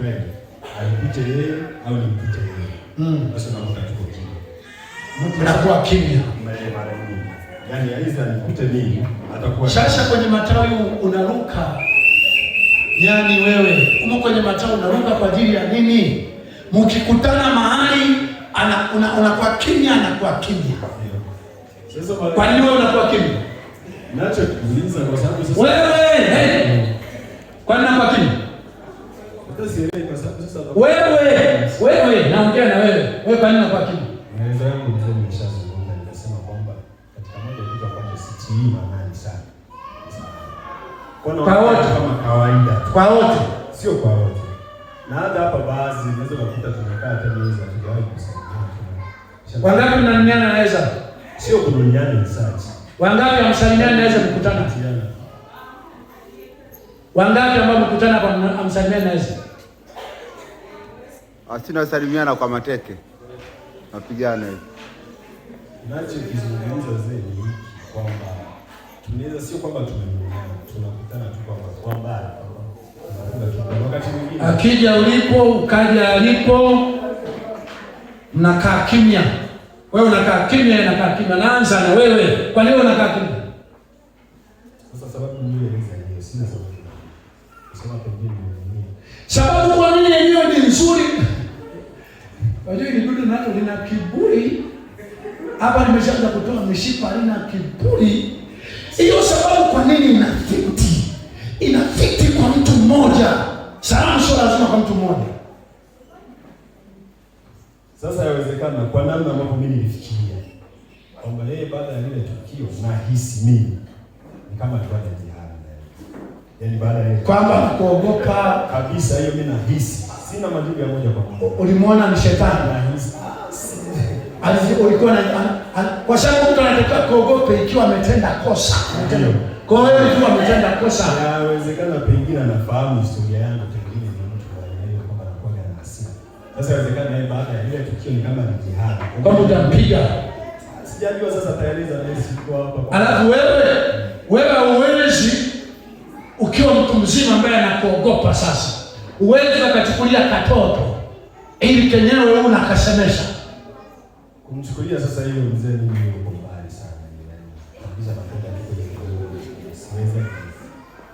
kweli. Alipite yeye au nipite yeye. Basi unakuta tuko kimya. Mnakuwa kimya. Mara nyingi. Yaani aidha nikute mimi atakuwa. Sasa kwenye matawi unaruka. Yaani wewe umo kwenye matawi unaruka kwa ajili ya nini? Mkikutana mahali unakuwa kimya, anakuwa kimya. Sasa kwa nini wewe unakuwa kimya? Nacho kuuliza kwa sababu sasa wewe kwa nini unakuwa kimya? Wewe naongea na wewe. Wewe kwa nini unakuwa kimya? Maelezo yangu mzee nimeshazungumza, nimesema kwamba katika moja kitu ambacho sitii maanani sana. Kwa wote kama kawaida. Kwa wote, sio kwa wote. Na hata hapa baadhi unaweza kukuta tumekaa hata meza tujawahi kusaidiana. Wangapi mnaniana naweza? Sio kununiana research. Wangapi amsalimiana naweza kukutana? Wangapi ambao mkutana hapa amsalimiana naweza? Asina salimiana kwa mateke. Napigana hivi. Nacho kizungumza zaidi kwamba tunaweza sio kwamba tumemuona, tunakutana tu kwa mbali. Wakati mwingine akija ulipo, ukaja alipo, mnakaa kimya. Wewe unakaa kimya, unakaa kimya. Naanza na wewe. Kwa nini unakaa kimya? Sasa sababu ni ile hiyo, sina sababu. Kusema pengine ni sababu kwa nini hiyo ni nzuri? Wajua ni dudu nalo lina kiburi. Hapa nimeshaanza kutoa mishipa lina kiburi. Hiyo sababu kwa nini inafiti kwa mtu mmoja. Salamu sio lazima kwa mtu mmoja. Sasa yawezekana kwa namna ambavyo mimi nilifikiria kwamba yeye baada ya ile tukio nahisi mimi ni kama tuaje jihad. Yaani baada ya kwamba kuogopa kabisa, hiyo mimi nahisi. Sina majibu ya moja kwa moja. Ulimuona ni shetani nahisi. Ulikuwa na kwa sababu mtu anataka kuogope ikiwa ametenda kosa. Kwa hiyo ikiwa ametenda kosa, yawezekana pengine anafahamu historia yangu, pengine ni mtu anaelewa kwamba anakuwa na hasira. Sasa yawezekana yeye baada ya ile tukio ni kama ni jihad. Kwamba utampiga. Sijajua sasa taeleza na siku hapa. Alafu wewe uwezi ukiwa mtu mzima ambaye anakuogopa sasa. Uwezi ukachukulia katoto ili kenyewe wewe unakasemesha. Kumchukulia sasa hiyo mzee mimi yuko mbali sana. Kabisa napenda kwenye siwezi.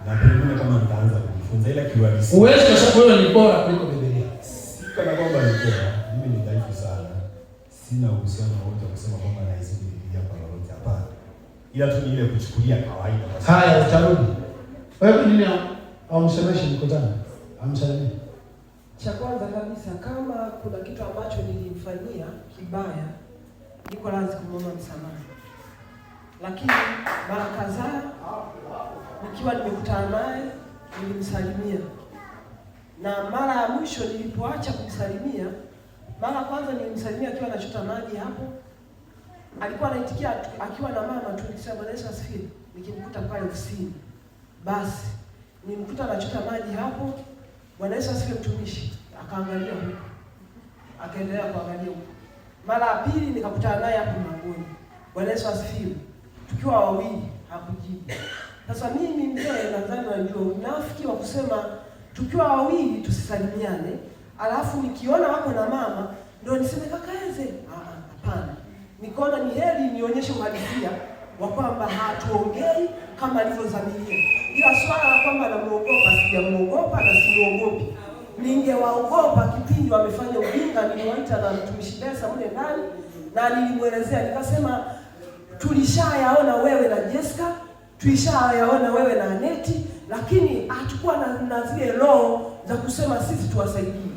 Na pengine kama nitaanza kujifunza ile kiwalisi. Uwezi kwa sababu wewe ni bora kuliko Biblia. Si kana kwamba ni bora. Mimi ni dhaifu sana. Sina uhusiano wote kusema kwamba naizidi Biblia kwa lolote, hapana. Ila tu ni ile kuchukulia kawaida. Haya, utarudi. Wewe nini amsemeshe mkutano? Amsalimie. Cha kwanza kabisa, kama kuna kitu ambacho nilimfanyia kibaya, niko lazima kumwomba msamaha. Lakini mara kadhaa nikiwa nimekutana naye nilimsalimia. Na mara ya mwisho nilipoacha kumsalimia, mara kwanza nilimsalimia akiwa anachota maji hapo. Alikuwa anaitikia akiwa na mama tu, nikisema Bwana Yesu asifiwe, nikimkuta pale ofisini. Basi nilimkuta anachota maji hapo. Bwana Yesu asifiwe mtumishi. Akaangalia huko. Akaendelea kuangalia huko. Mara ya pili nikakutana naye hapo mlangoni. Bwana Yesu asifiwe. Tukiwa wawili hakujibu. Sasa mimi mzee nadhani najua unafiki wa kusema tukiwa wawili tusisalimiane, alafu nikiona wako na mama ndio niseme kakaeze. Hapana. Nikaona ni heri nionyeshe uhalisia wa kwamba hatuongei kama alivyozamilia. Ila swala la kwamba namuogopa, sijamuogopa na simuogopi. Ningewaogopa kipindi wamefanya ujinga, niliwaita na mtumishi Besa mle ndani na nilimwelezea nikasema tulishayaona wewe na Jessica, tulishayaona wewe na Aneti, lakini hatakuwa na zile roho za kusema sisi tuwasaidie.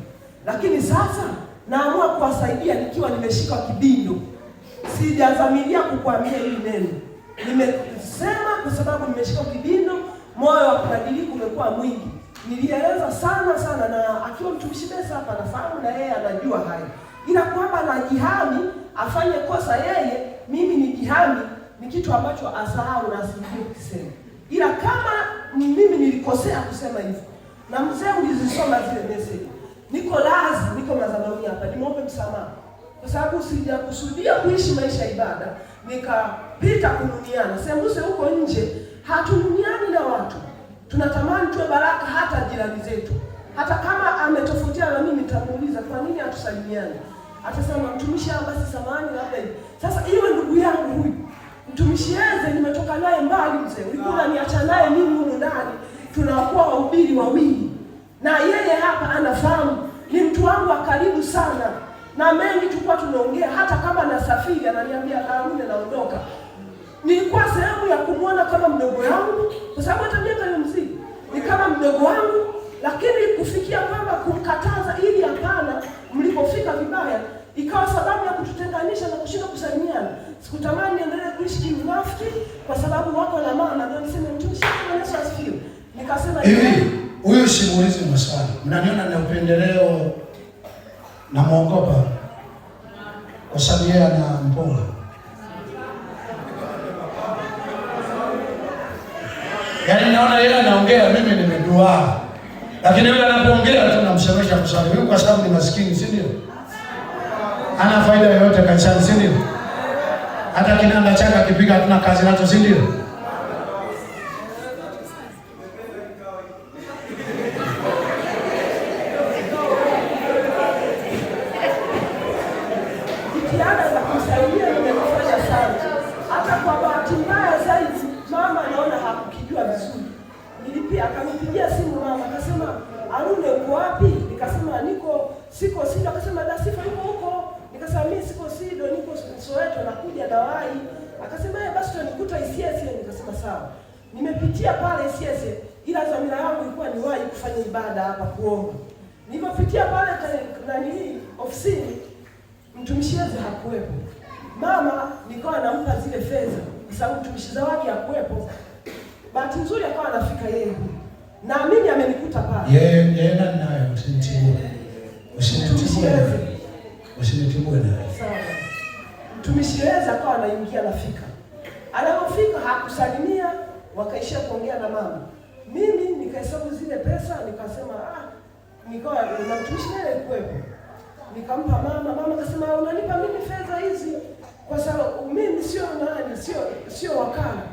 Lakini sasa naamua kuwasaidia nikiwa nimeshika kibindo. Sijazamilia kukuambia hili neno. Nimesema kwa sababu nimeshika kibindo, moyo wa kubadilika umekuwa mwingi. Nilieleza sana na akiwa mtumishi Besa hapa anafahamu na yeye anajua haya. Ila kwamba najihami afanye kosa yeye, mimi nijihami ni kitu ambacho asahau na asijue kusema. Ila kama mimi nilikosea kusema hivyo, na mzee ulizisoma zile message, niko madhabahuni hapa nimuombe msamaha. Kwa sababu sijakusudia kuishi maisha ibada, nikapita kununiana. Sembuse huko nje hatununiani na watu. Tunatamani tuwe baraka hata jirani zetu. Hata kama ametofautiana nitamuuliza kwa nini hatusalimiani. Atasema mtumishi, basi samahani labda hivi. Sasa hiyo ndugu yangu huyu mtumishi Eze nimetoka naye mbali mzee. Ulikuwa niacha naye mimi huko ndani. Tunakuwa wahubiri wawili. Na yeye hapa anafahamu ni mtu wangu wa karibu sana. Na mengi tulikuwa tunaongea, hata kama nasafiri ananiambia Karune naondoka. Nilikuwa sehemu ya kumwona kama mdogo wangu, kwa sababu hata miaka ni mzidi. Ni kama mdogo wangu, lakini kufikia kwamba kumkataza ili hapana, mlipofika vibaya, ikawa sababu ya kututenganisha na kushinda kusalimiana. Sikutamani niendelee kuishi kinafiki kwa sababu wako na mama ndio niseme mtumishi Yesu asifiwe. Nikasema hivi, huyu simuulizi maswali. Mnaniona na upendeleo na muogopa kwa sababu yeye ana mponga. Yaani naona yeye anaongea, mimi nimedua. Lakini yule anapoongea tu namsemesha mswali. Huyu kwa sababu ni maskini, si ndio? Hana faida yoyote kanisani, si ndio? Hata kinanda chake akipiga hatuna kazi nacho, si ndio? Jitihada za kusaidia nimefanya sana. Hata kwa bahati mbaya zaidi, mama naona hakukijua vizuri. Akanipigia simu mama, akasema Arune uko wapi? Nikasema siko Sido. Akasema Dasifa yuko huko. Nikasema mimi siko Sido, niko Soweto nakuja Dawai. Akasema basi tunikuta Isiese. Nikasema sawa. Nimepitia pale Isiese, ila dhamira yangu ilikuwa ni wahi kufanya ibada hapa kuomba. Nilipopitia pale ofisini, mtumishi Eze hakuwepo. Mama nikawa nampa zile fedha kwa sababu mtumishi wake hakuwepo. Bahati nzuri akawa anafika yeye. Na mimi amenikuta pale. Yeye naye usinitibue. Usinitibue naye. Sawa. Mtumishi Eze akawa anaingia anafika. Anapofika hakusalimia, wakaishia kuongea na mama. Mimi nikahesabu zile pesa, nikasema nikawa na mtumishi naye kuwepo. Nikampa mama akasema unanipa mimi fedha hizi kwa sababu mimi sio wakala.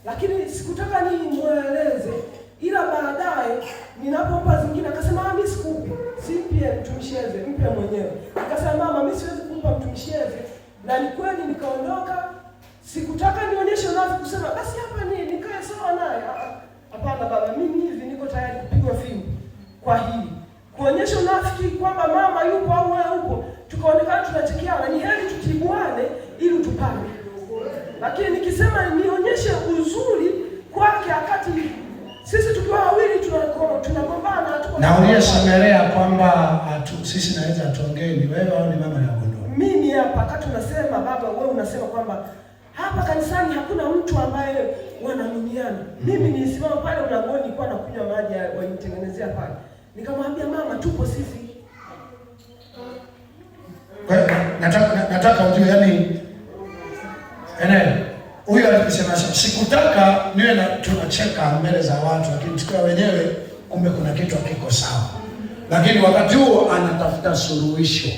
Lakini sikutaka nimueleze, ila baadaye ninapompa zingine akasema mimi sikupi. Simpie mtumishi Eze, mpe mwenyewe. Akasema mama mimi siwezi kumpa mtumishi Eze. Na ni kweli nikaondoka. Sikutaka nionyeshe unafiki kusema basi hapa nikae sawa naye. Hapana baba, mimi hivi niko tayari kupigwa fimbo kwa hili. Kuonyesha unafiki kwamba mama yupo au wewe upo, tukaonekana tunachekeana, ni heri tutibuane ili utupane. Lakini nikisema nionyeshe uzuri kwake wakati sisi tukiwa wawili tunagombana na uliyesemelea kwamba sisi naweza tuongee ni wewe au ni mama ya kondoo? Mimi hapa wakati unasema baba, wewe unasema kwamba hapa kanisani hakuna mtu ambaye wanaminiana. Mimi nilisimama pale mlangoni nilikuwa nakunywa maji wanitengenezea pale. Nikamwambia mama tupo sisi. Nataka ujue yani huyu alisema sikutaka niwe tunacheka mbele za watu, lakini tukiwa wenyewe kumbe kuna kitu hakiko sawa. Lakini wakati huo anatafuta suluhisho.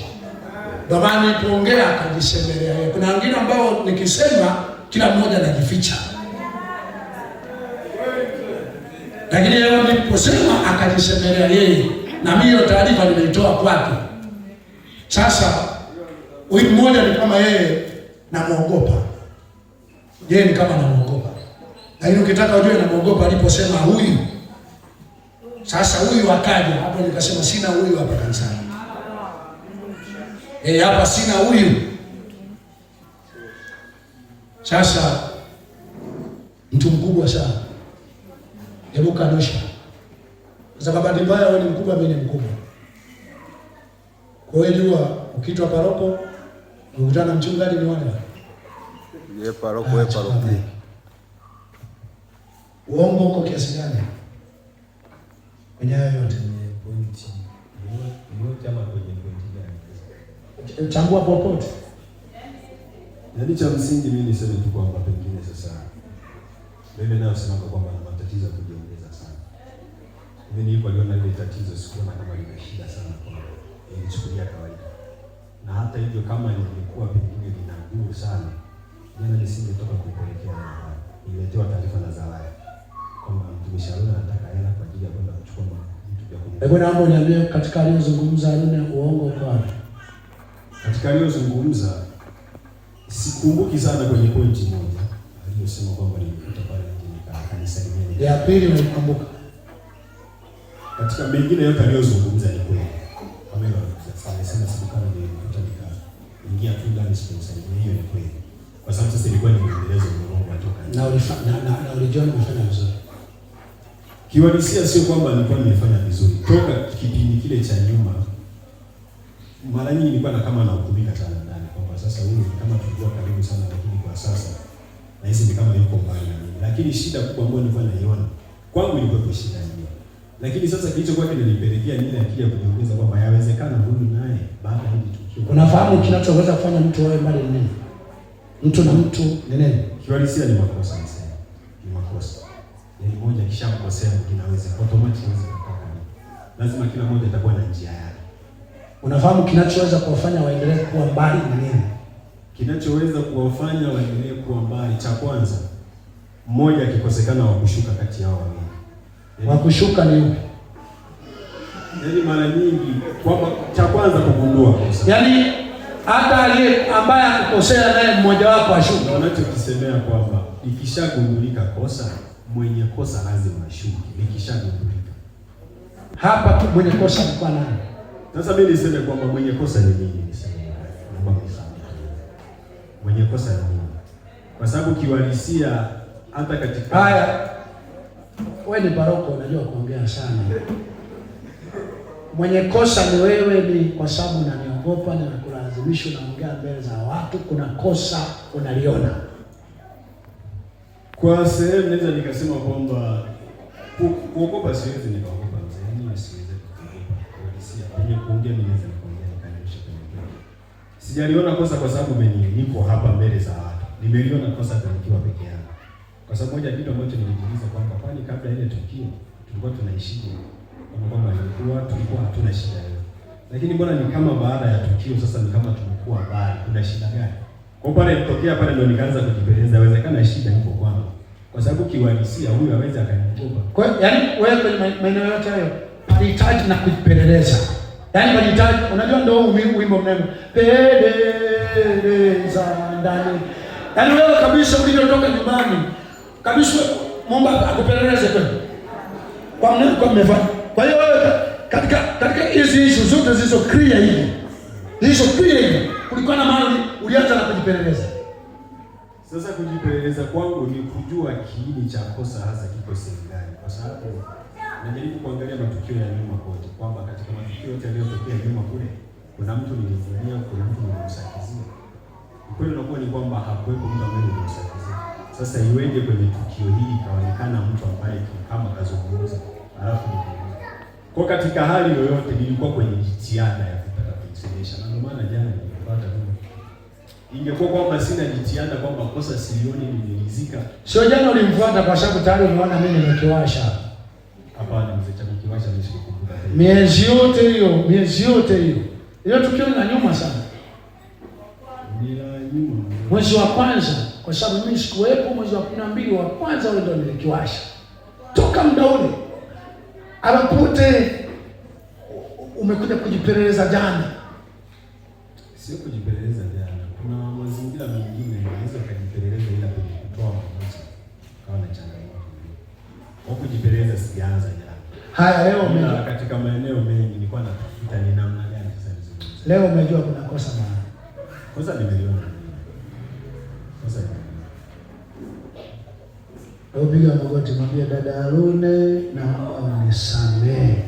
Ndio maana nilipoongea akajisemelea yeye. Kuna wengine ambao nikisema kila mmoja anajificha. Lakini yeye niliposema akajisemelea yeye, na mimi hiyo taarifa nimeitoa kwake. Sasa huyu mmoja ni kama yeye namuogopa. Yeye ni kama namuogopa. Lakini ukitaka ujue namuogopa aliposema huyu. Sasa huyu akaja, hapo nikasema sina huyu hapa kanisani. Hapa sina huyu. Sasa mtu mkubwa sana. Hebu kanusha. Kwa sababu mbaya wewe ni mkubwa, mimi ni mkubwa. Kwa hiyo jua ukiitwa paroko, ukutana na mchungaji ni wale. Yeye paroko, wewe paroko. Uongo uko kiasi gani? Kwenye hayo yote ni pointi. Yote ama kwenye pointi gani? Chambua popote. Yaani cha msingi mimi niseme tu kwamba pengine sasa mimi nayo sema kwamba na matatizo ya kujiongeza sana. Mimi nilipo aliona ile tatizo sikuona kama lina shida sana kwa nilichukulia kawaida. Na hata hivyo kama nilikuwa pengine lina nguvu sana, jana nisingetoka kuipelekea nyumbani. Niletewa taarifa na Zalaya kwamba mtumishi anataka hela kwa ajili ya kwenda kuchukua mtu Hebu naomba niambie katika aliyozungumza Haruna uongo uko wapi? Katika aliyozungumza sikumbuki sana kwenye pointi moja. Aliyosema kwamba nilikuta pale kanisalimia. Ya pili unaikumbuka? Katika mengine yote aliyozungumza ni kweli. Amela sasa sikukana nilikuta ingia tu ndani sikusalimia, hiyo ni kweli. Kwa sababu sasa ilikuwa ni mwendelezo wa Mungu atoka. Na ulijiona umefanya vizuri. Kiuhalisia sio kwamba nilikuwa nimefanya vizuri. Toka kipindi kile cha nyuma mara nyingi nilikuwa kama nahukumika sana ndani kwamba sasa huyu kama tulikuwa karibu sana, lakini kwa sasa na hizi ni kama yuko mbali na mimi. Lakini shida kubwa ambayo nilikuwa naiona kwangu ilikuwa shida hiyo. Lakini sasa kilichokuwa kinanipelekea nile akija kujiongeza kwamba yawezekana huyu naye baada ya hili tukio. Unafahamu kinachoweza kufanya mtu awe mbali ni nini? Mtu na mtu ni nini? Kiuhalisia ni makosa msema. Ni makosa. Yaani moja kishamkosea kinaweza automatically kutoka. Lazima kila mmoja atakuwa na njia yake. Unafahamu kinachoweza kuwafanya waendelee kuwa mbali ni nini? Kinachoweza kuwafanya waendelee kuwa mbali, cha kwanza, mmoja akikosekana wa kushuka kati yao wawili. Wa kushuka ni upi? Yaani mara nyingi kwamba cha kwanza kugundua kosa. Yaani hata aliye ambaye akukosea naye mmoja wapo ashuke. Wanachokisemea kwamba ikishagundulika kosa, mwenye kosa lazima ashuke. Ikishagundulika. Hapa tu mwenye kosa alikuwa nani? Sasa mimi niseme kwamba mwenye kosa ni mimi, niseme. Naomba mnisamehe. Mwenye kosa ni mimi. Kwa sababu kiuhalisia hata katika haya, wewe ni paroko, unajua kuongea sana. Mwenye kosa ni wewe, ni kwa sababu unaniogopa na nakulazimisha unaongea mbele za watu, kuna kosa unaliona. Kwa sehemu naweza nikasema kwamba kuogopa siwezi nikaogopa mzee, mimi siwezi kuogopa. Kwenye kuongea mimi naweza kuongea nikanisha kwenye. Sijaliona kosa kwa sababu mimi niko hapa mbele za watu. Nimeliona kosa nikiwa peke yangu. Kwa sababu moja kitu ambacho nilijiuliza kwamba kwani kabla ile tukio tulikuwa tunaishi kwamba tulikuwa hatuna shida hiyo. Lakini mbona ni kama baada ya tukio sasa ni kama tumekuwa mbali, kuna shida gani? Kwa pale nilitokea pale ndio nikaanza kujipeleza, inawezekana shida ipo kwangu. Kwa sababu kiuhalisia huyu hawezi akaniogopa. Kwa yaani wewe kwenye maeneo yote hayo palihitaji na kujipeleleza. Yaani palihitaji, unajua ndio wimbo mneno peleleza ndani. Yaani wewe kabisa ulivyotoka nyumbani kabisa Mungu akupeleleze kweli. Kwa nini kwa mmefanya? Kwa hiyo wewe katika hizi issue zote zilizo clear hivi. Hizo clear hivi. Kulikuwa na mahali ulianza na kujipeleleza. Sasa kujipeleleza kwangu ni kujua kiini cha kosa hasa kiko sehemu gani. Kwa sababu najaribu kuangalia matukio ya nyuma kote kwamba katika matukio yote yaliyotokea nyuma kule kuna mtu nilivunia, kuna mtu nilimsakizia. Kweli unakuwa ni kwamba hakuwepo mtu ambaye nilimsakizia. Sasa iweje kwenye tukio hili kaonekana mtu ambaye kama kazungumza alafu nikumbuka. Kwa katika hali yoyote nilikuwa kwenye jitihada ya kutaka kuisemesha. Na ndio maana jana nilipata huko. Ingekuwa kwamba sina jitihada kwamba kosa silioni nilizika. Sio jana ulimfuata kwa sababu tayari umeona mimi nimekiwasha. Hapana mzee, cha kukiwasha mimi sikukumbuka. Miezi yote hiyo. Ile tukio ni nyuma sana. Ni nyuma. Mwezi wa kwanza, kwa sababu mimi sikuwepo mwezi wa 12 wa kwanza wewe ndio nilikiwasha. Toka muda ule. Alapote umekuja kujipeleleza jana. Sio kujipeleleza jana. Kuna mazingira mengine yanaweza kujipeleleza ila kutoa maamuzi kama na changamoto. Kwa kujipeleleza sijaanza jana. Haya leo katika maeneo mengi nilikuwa natafuta ni namna gani sasa nizungumze. Leo umejua kuna kosa maana. Kosa nimeliona. Kosa piga magoti, mwambie dada Harune naomba unisamehe.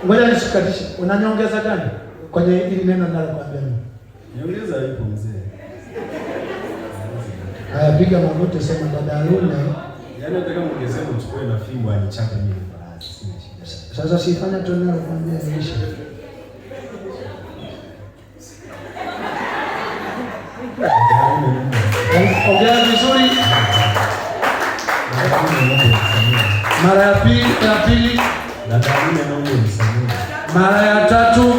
Ngoja nisikatishe. Unanyongeza gani kwenye hili neno ninalokuambia mimi? Niongeza ipo mzee. Haya, piga magoti, sema dada Harune. Yaani hata kama ungesema uchukue na fimbo anichape mimi baraza, sina shida. Sasa sifanya tu neno kuambia niishe. Ongea vizuri. Mara ya pili. Dada Harune naomba unisamehe. Mara ya tatu.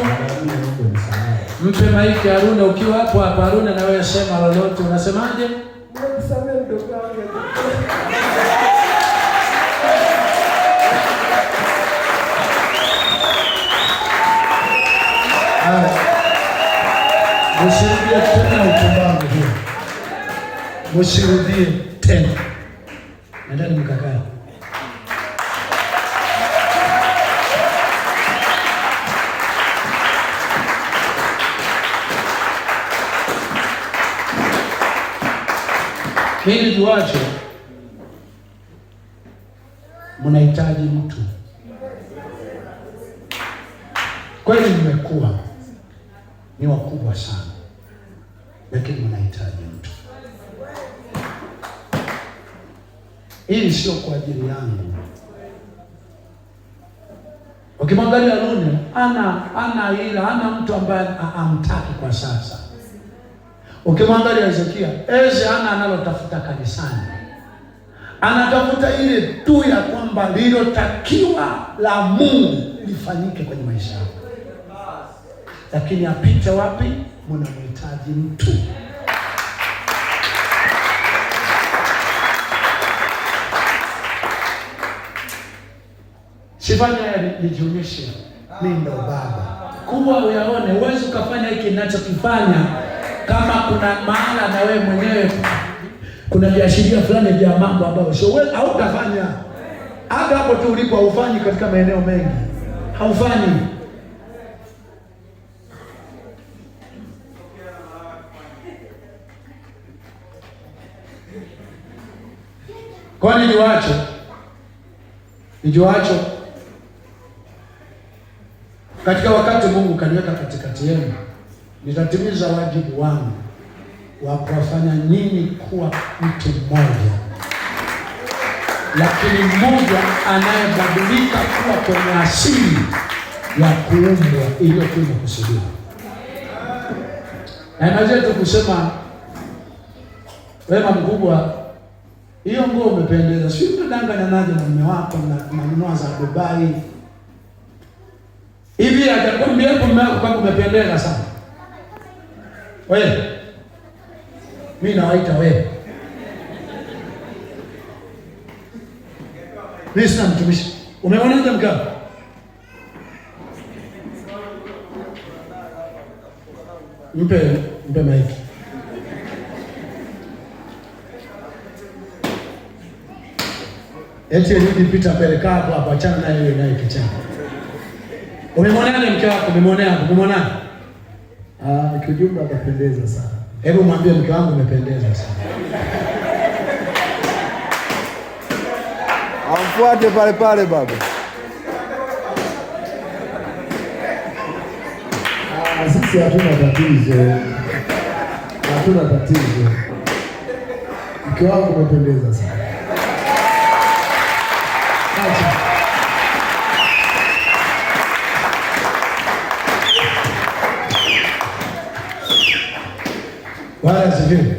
Mpe maiki Haruna, ukiwa hapo hapa Haruna, na wewe sema lolote. Unasemaje? Msamehe mdogo wangu. Msirudie tena upumbavu huu. Msirudie tena. Nendeni mkakae. Hili juacho, mnahitaji mtu. Kweli mmekuwa ni wakubwa sana, lakini mnahitaji mtu. Hili sio kwa ajili yangu. Ukimwangalia Haruni, ana mtu ambaye amtaki kwa sasa. Ukimwangalia Hezekia, ana analotafuta kanisani. Anatafuta ile tu ya kwamba lilotakiwa la Mungu lifanyike kwenye maisha yako. Lakini apite wapi? Mnamhitaji mtu. Sifanya nijionyeshe mimi ndo baba. Kuwa uyaone, uweze ukafanya hiki ninachokifanya kama kuna maana na wewe mwenyewe kuna viashiria fulani vya mambo ambayo sio wewe hautafanya. Hata hapo tu ulipo haufanyi katika maeneo mengi. Haufanyi. Kwani nijuacho katika wakati Mungu kaniweka katikati yenu, nitatimiza wajibu wangu wa kuwafanya nyinyi kuwa mtu mmoja, lakini mmoja anayebadilika kuwa kwenye asili ya kuumbwa iliyokuwa imekusudiwa. Na inaweza tu kusema wema mkubwa, hiyo nguo umependeza. Sio mtadanganya naje na mume wako na manunua za Dubai. Hivi atakwambia hapo mume wako kama umependeza sana. Wewe. Mimi nawaita wewe. Mimi sina mtumishi. Umeonaje mkao? Mpe maiki. Eti nilipita mbele hapo achana naye yule naye kichana. Umemwonaje mke wako? Umemwonaje? Kijumla anapendeza sana. Hebu mwambie mke wangu umependeza sana. Amfuate pale pale baba. Sisi hatuna tatizo. Mke wangu umependeza sana. Bwana asifiwe.